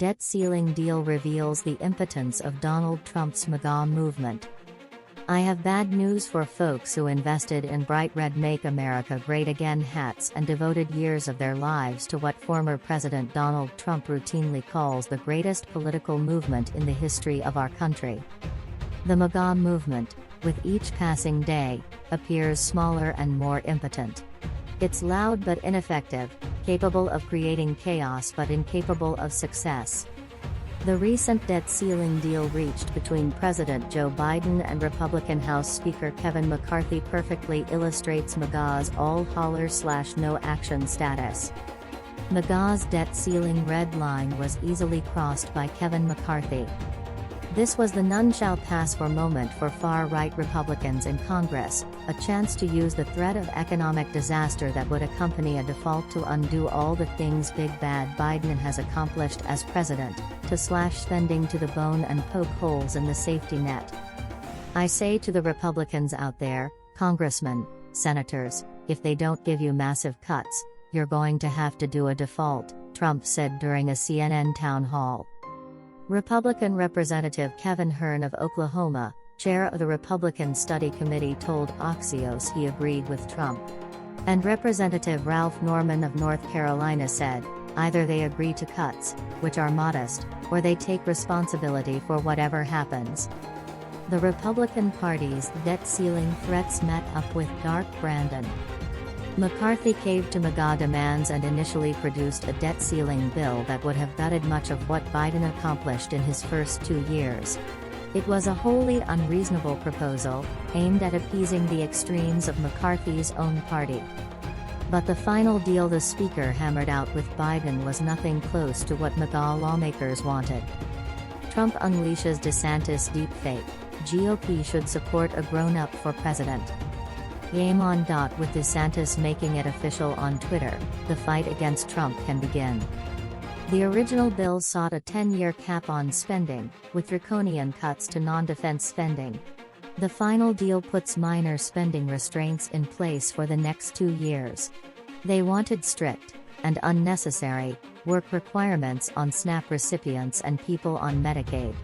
debt ceiling deal reveals the impotence of Donald Trump's MAGA movement. I have bad news for folks who invested in bright red Make America Great Again hats and devoted years of their lives to what former President Donald Trump routinely calls the greatest political movement in the history of our country. The MAGA movement, with each passing day, appears smaller and more impotent. It's loud but ineffective, capable of creating chaos but incapable of success. The recent debt ceiling deal reached between President Joe Biden and Republican House Speaker Kevin McCarthy perfectly illustrates MAGA's all-holler/no action status. MAGA's debt ceiling red line was easily crossed by Kevin McCarthy. This was the none shall pass for moment for far-right Republicans in Congress, a chance to use the threat of economic disaster that would accompany a default to undo all the things big bad Biden has accomplished as president, to slash spending to the bone and poke holes in the safety net. I say to the Republicans out there, congressmen, senators, if they don't give you massive cuts, you're going to have to do a default, Trump said during a CNN town hall. Republican Representative Kevin Hern of Oklahoma, chair of the Republican Study Committee, told Axios he agreed with Trump. And Representative Ralph Norman of North Carolina said, either they agree to cuts, which are modest, or they take responsibility for whatever happens. The Republican Party's debt ceiling threats met up with Dark Brandon. McCarthy caved to MAGA demands and initially produced a debt ceiling bill that would have gutted much of what Biden accomplished in his first 2 years. It was a wholly unreasonable proposal, aimed at appeasing the extremes of McCarthy's own party. But the final deal the speaker hammered out with Biden was nothing close to what MAGA lawmakers wanted. Trump unleashes DeSantis deepfake. GOP should support a grown-up for president. Game on. With DeSantis making it official on Twitter, the fight against Trump can begin. The original bill sought a 10-year cap on spending, with draconian cuts to non-defense spending. The final deal puts minor spending restraints in place for the next 2 years. They wanted strict, and unnecessary, work requirements on SNAP recipients and people on Medicaid.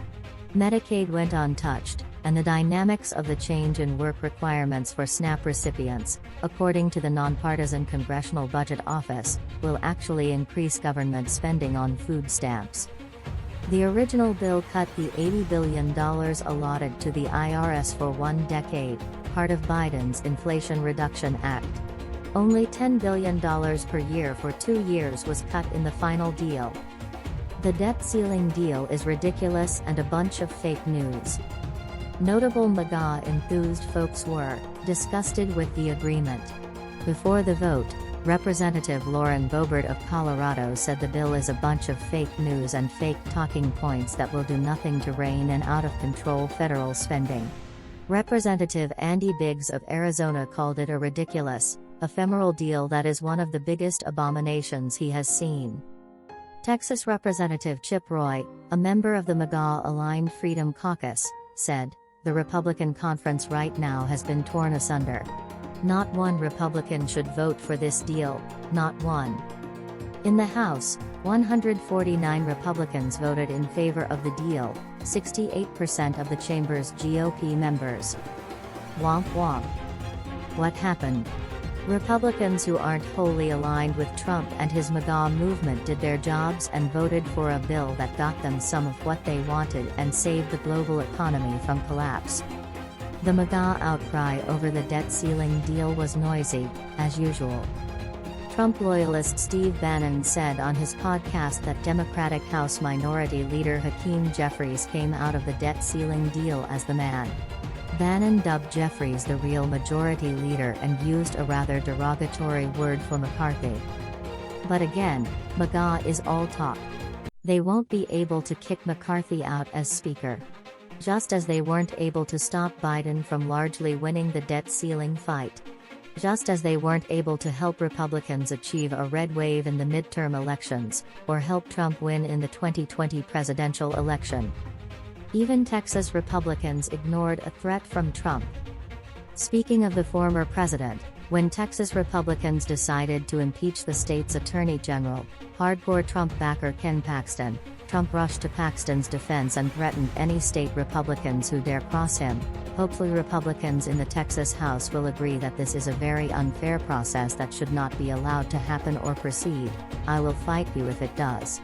Medicaid went untouched, and the dynamics of the change in work requirements for SNAP recipients, according to the nonpartisan Congressional Budget Office, will actually increase government spending on food stamps. The original bill cut the $80 billion allotted to the IRS for 1 decade, part of Biden's Inflation Reduction Act. Only $10 billion per year for 2 years was cut in the final deal. The debt ceiling deal is ridiculous and a bunch of fake news. Notable MAGA enthused folks were disgusted with the agreement. Before the vote, Representative Lauren Boebert of Colorado said the bill is a bunch of fake news and fake talking points that will do nothing to rein in out-of-control federal spending. Representative Andy Biggs of Arizona called it a ridiculous, ephemeral deal that is one of the biggest abominations he has seen. Texas Representative Chip Roy, a member of the MAGA-aligned Freedom Caucus, said, the Republican conference right now has been torn asunder. Not one Republican should vote for this deal, not one. In the House, 149 Republicans voted in favor of the deal, 68% of the chamber's GOP members. Womp womp. What happened? Republicans who aren't wholly aligned with Trump and his MAGA movement did their jobs and voted for a bill that got them some of what they wanted and saved the global economy from collapse. The MAGA outcry over the debt ceiling deal was noisy, as usual. Trump loyalist Steve Bannon said on his podcast that Democratic House Minority Leader Hakeem Jeffries came out of the debt ceiling deal as the man. Bannon dubbed Jeffries the real majority leader and used a rather derogatory word for McCarthy. But again, MAGA is all talk. They won't be able to kick McCarthy out as Speaker. Just as they weren't able to stop Biden from largely winning the debt ceiling fight. Just as they weren't able to help Republicans achieve a red wave in the midterm elections, or help Trump win in the 2020 presidential election. Even Texas Republicans ignored a threat from Trump. Speaking of the former president, when Texas Republicans decided to impeach the state's attorney general, hardcore Trump backer Ken Paxton, Trump rushed to Paxton's defense and threatened any state Republicans who dare cross him. Hopefully Republicans in the Texas House will agree that this is a very unfair process that should not be allowed to happen or proceed. I will fight you if it does.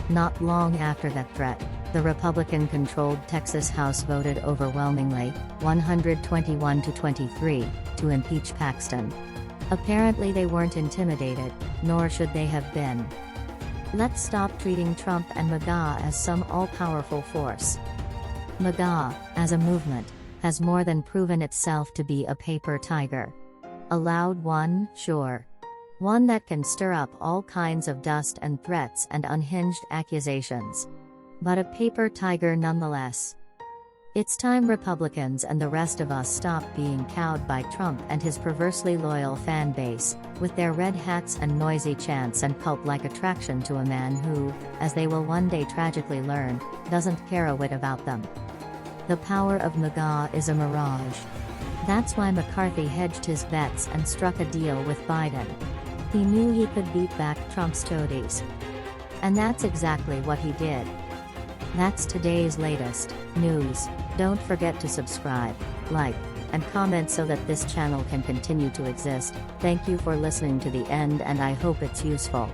Not long after that threat, the Republican-controlled Texas House voted overwhelmingly, 121 to 23, to impeach Paxton. Apparently they weren't intimidated, nor should they have been. Let's stop treating Trump and MAGA as some all-powerful force. MAGA, as a movement, has more than proven itself to be a paper tiger. A loud one, sure. One that can stir up all kinds of dust and threats and unhinged accusations. But a paper tiger nonetheless. It's time Republicans and the rest of us stop being cowed by Trump and his perversely loyal fan base, with their red hats and noisy chants and cult-like attraction to a man who, as they will one day tragically learn, doesn't care a whit about them. The power of MAGA is a mirage. That's why McCarthy hedged his bets and struck a deal with Biden. He knew he could beat back Trump's toadies. And that's exactly what he did. That's today's latest news. Don't forget to subscribe, like, and comment so that this channel can continue to exist. Thank you for listening to the end and I hope it's useful.